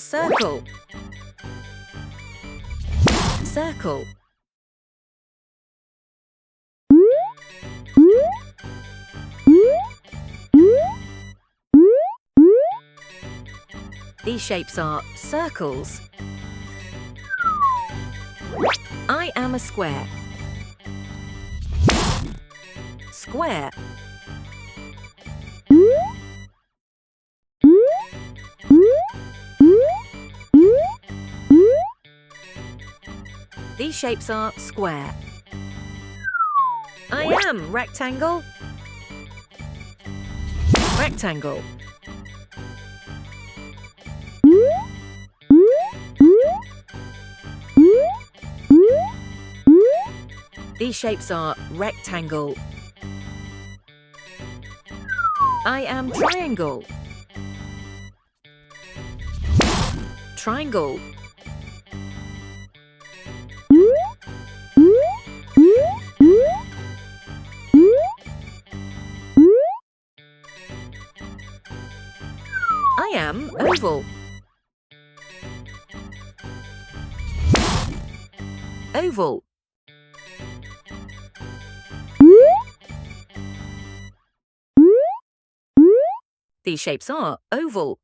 circle, circle. These shapes are circles. I am a square. Square. These shapes are square. I am rectangle. Rectangle. These shapes are rectangle. I am triangle. Triangle. I am oval. Oval. These shapes are oval.